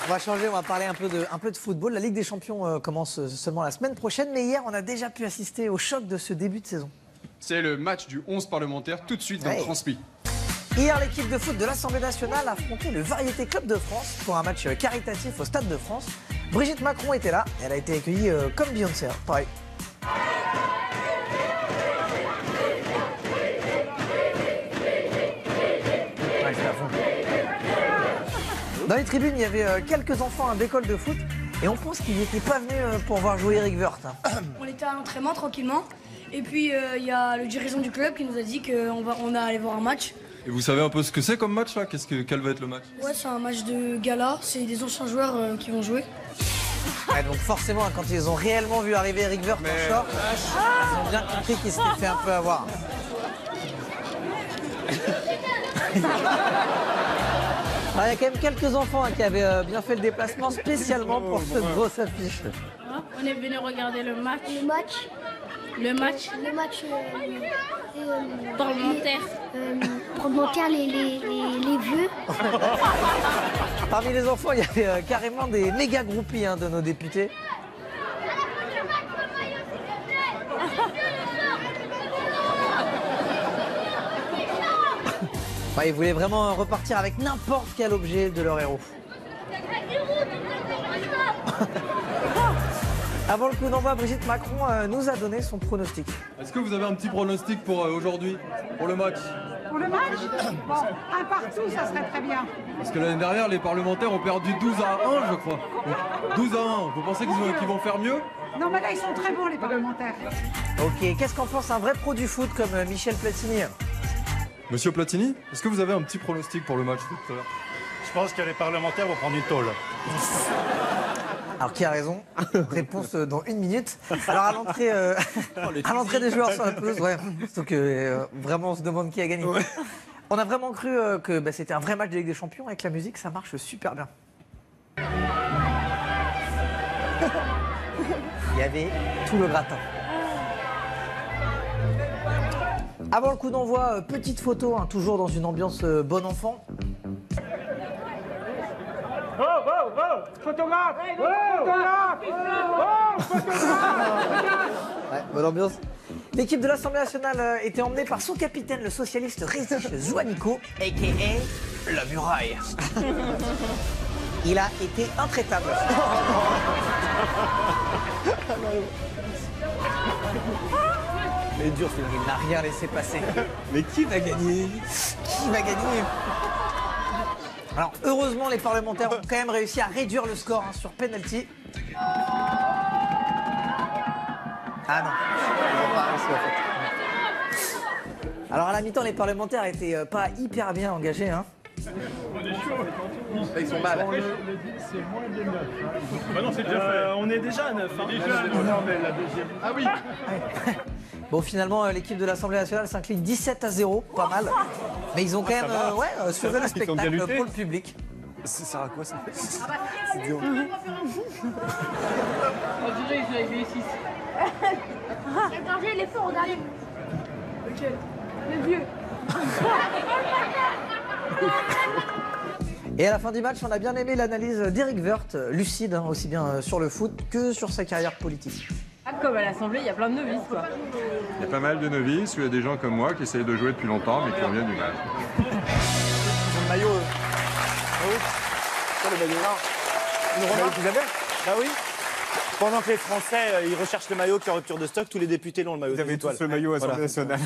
On va changer, on va parler un peu de football. La Ligue des Champions commence seulement la semaine prochaine, mais hier, on a déjà pu assister au choc de ce début de saison. C'est le match du 11 parlementaire, tout de suite dans le transmis. Hier, l'équipe de foot de l'Assemblée nationale a affronté le Variété Club de France pour un match caritatif au Stade de France. Brigitte Macron était là, et elle a été accueillie comme Beyoncé, hein, pareil. Ouais, c'est à fond. Dans les tribunes, il y avait quelques enfants d'école de foot et on pense qu'ils n'étaient pas venus pour voir jouer Eric Woerth. On était à l'entraînement tranquillement et puis il y a le dirigeant du club qui nous a dit qu'on allait voir un match. Et vous savez un peu ce que c'est comme match là? Quel va être le match? Ouais, c'est un match de gala, c'est des anciens joueurs qui vont jouer. Ouais, donc forcément, quand ils ont réellement vu arriver Eric Woerth en short, ils ont bien compris qu'il s'était fait un peu avoir. Alors, il y a quand même quelques enfants qui avaient bien fait le déplacement spécialement pour cette grosse affiche. On est venu regarder le match. Le match parlementaire. Parlementaire, les vieux. Parmi les enfants, il y avait carrément des méga groupies de nos députés. Ils voulaient vraiment repartir avec n'importe quel objet de leur héros. Avant le coup d'envoi, Brigitte Macron nous a donné son pronostic. Est-ce que vous avez un petit pronostic pour aujourd'hui, pour le match? Pour le match, bon, un partout, ça serait très bien. Parce que l'année dernière, les parlementaires ont perdu 12-1, je crois. 12-1, vous pensez qu'ils vont faire mieux? Non, mais là, ils sont très bons, les parlementaires. Ok, qu'est-ce qu'en pense un vrai pro du foot comme Michel Platini? Monsieur Platini, est-ce que vous avez un petit pronostic pour le match tout à l'heure? Je pense que les parlementaires vont prendre une tôle. Alors qui a raison? Réponse dans 1 minute. Alors à l'entrée des joueurs sur la pelouse, ouais. Sauf que vraiment on se demande qui a gagné. Ouais. On a vraiment cru que c'était un vrai match de Ligue des Champions. Avec la musique, ça marche super bien. Il y avait tout le gratin. Avant le coup d'envoi, petite photo, toujours dans une ambiance bon enfant. Oh, photographe! Photographe! Ouais, bonne ambiance. L'équipe de l'Assemblée nationale était emmenée par son capitaine, le socialiste Régis Juanico, a.k.a. la muraille. Il a été intraitable. Mais dur, il n'a rien laissé passer. Mais qui va gagner? Qui va gagner? Alors, heureusement, les parlementaires ont quand même réussi à réduire le score sur penalty. Ah non, ils n'ont pas réussi en fait. Alors, à la mi-temps, les parlementaires étaient pas hyper bien engagés. On est chaud. Ils sont mal. C'est moins de 9. Bah non, c'est déjà fait. On est déjà à 9. Déjà à 9. Non, mais la deuxième. Ah oui. Bon, finalement, l'équipe de l'Assemblée nationale s'incline 17-0, pas mal. Mais ils ont quand même sauvé le spectacle pour le public. Ça sert à quoi ça? On dirait que je l'avais 6. Regardez les feux, regardez. Ok, le vieux. Et à la fin du match, on a bien aimé l'analyse d'Eric Woerth, lucide, aussi bien sur le foot que sur sa carrière politique. Comme à l'Assemblée, il y a plein de novices, quoi. Il y a pas mal de novices, il y a des gens comme moi qui essayent de jouer depuis longtemps mais qui ont bien du mal. Le maillot. Ah oui. Ça, le maillot. Une remarque, vous avez? Ah oui. Pendant que les Français ils recherchent le maillot qui est en rupture de stock, tous les députés l'ont le maillot. Vous avez tous le maillot à l'Assemblée nationale.